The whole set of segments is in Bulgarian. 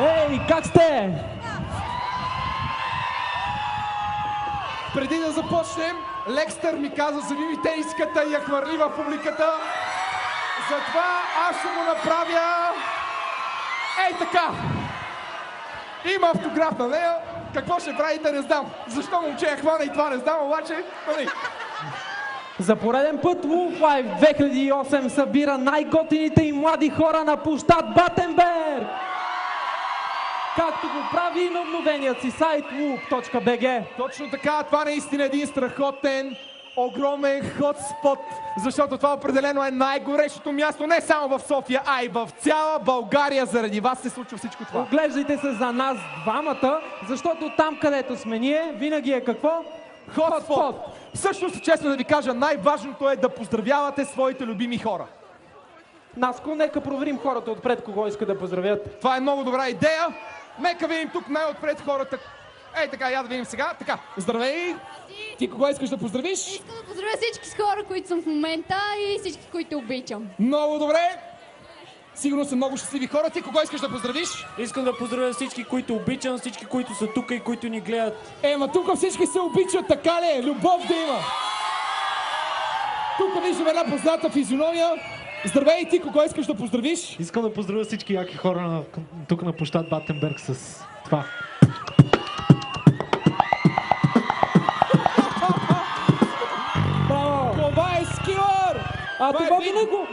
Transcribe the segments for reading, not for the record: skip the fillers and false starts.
Ей, как сте? Преди да започнем, Лекстър ми каза, вземи ми тениската и я хвърли в публиката. Затова аз ще го направя ей така. Има автограф на нея. Какво ще правите, не знам. Защо момче я хвана и това не знам, обаче... За пореден път Wolf Life 2008 събира най-готините и млади хора на площад Батенберг! Както го прави и на обновеният си сайт whoop.bg. Точно така, това наистина е един страхотен, огромен хотспот, защото това определено е най-горещото място не само в София, а и в цяла България. Заради вас се случва всичко това. Оглеждайте се за нас двамата, защото там, където сме ние, винаги е какво? Хотспот! Всъщност, честно да ви кажа, най-важното е да поздравявате своите любими хора. Наско, нека проверим хората отпред, кого иска да поздравят. Това е много добра идея. Нека видим тук най-отпред хората. Ей така, я да видим сега. Така, здравей! Ти кого искаш да поздравиш? Искам да поздравя всички хора, които съм в момента и всички, които обичам. Много добре! Сигурно са много щастливи хора. Ти кого искаш да поздравиш? Искам да поздравя всички, които обичам, всички, които са тук и които ни гледат. Ма тук всички се обичат, така ли? Любов да има! Тук виждам една позната физиономия. Здравей, ти кого искаш да поздравиш? Искам да поздравя всички яки хора тук на площад Батенберг с това. Това е Скилър! А това до него...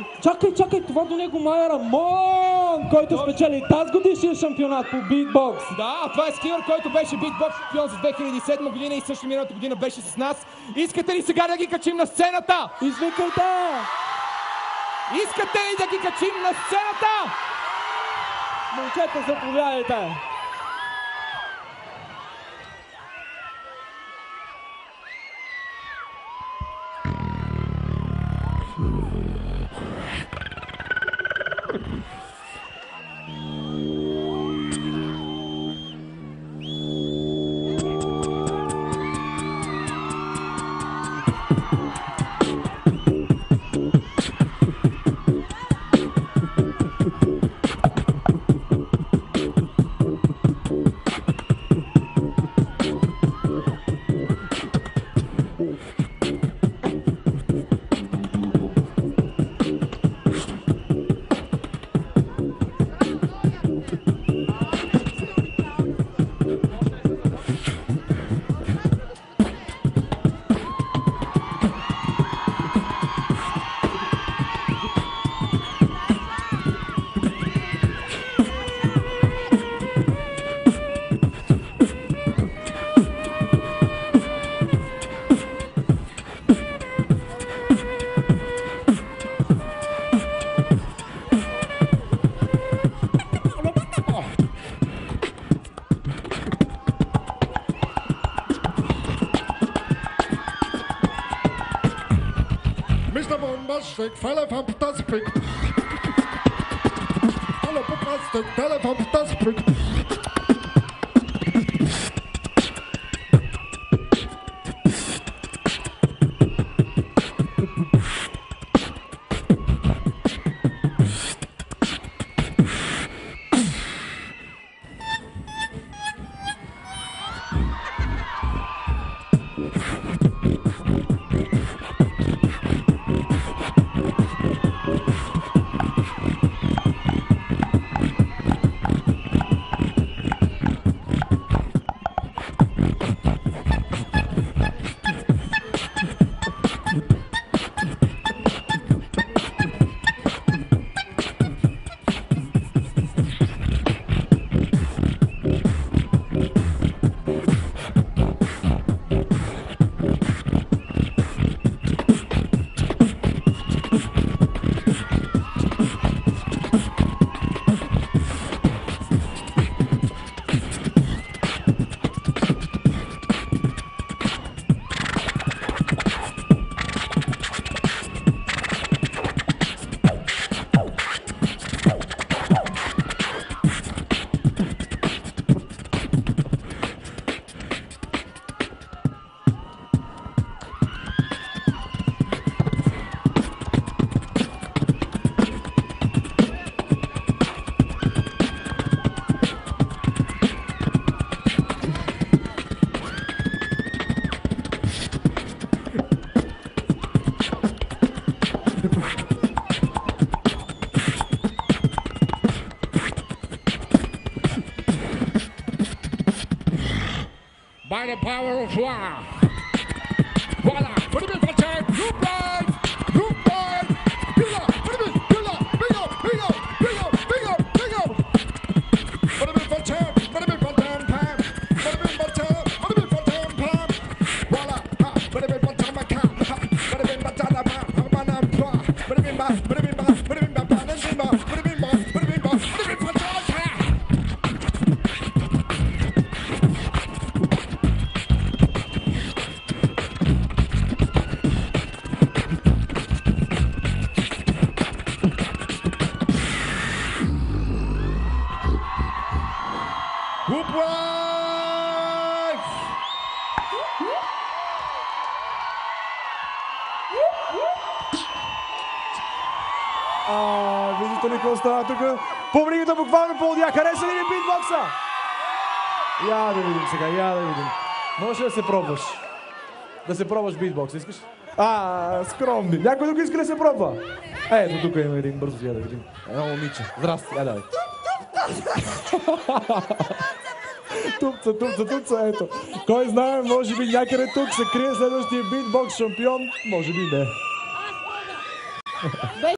Чакай, това до него май е Рамон, който спечели тази годишния шампионат по битбокс. Да, това е Скилър, който беше битбокс шампион за 2007 година и също миналата година беше с нас. Искате ли сега да ги качим на сцената? Извикайте! Искате ли да ги качим на сцената? Момчета, заповядайте! Fantastic. Fantastic. by the power of Voila. Voila, put him in for time. Group line, bingo, put him in, bingo. Put him in for time, put him in for time, Pam. Put him in for time, put him in for time, Pam. Voila, put him in for time, Pam. Put him in for time, Pam. Put him in, put him in, put him in, put him in, put him in, put him in, put him in, put him in for time, Pam. Whoop wife! Виждате ли какво става тук? Публиката буквално полудя. Хареса ли ви битбокса? Я да видим сега, я да видим. Можеш ли да се пробваш? Да се пробваш битбокс, искаш? Скромни. Някой друг иска да се пробва? Ето тук има един, бързо я да видим. Едно момиче. Здрасти, я давай. Тупца, ето. Кой знае, може би някъде тук се крие следващия битбокс шампион, може би не.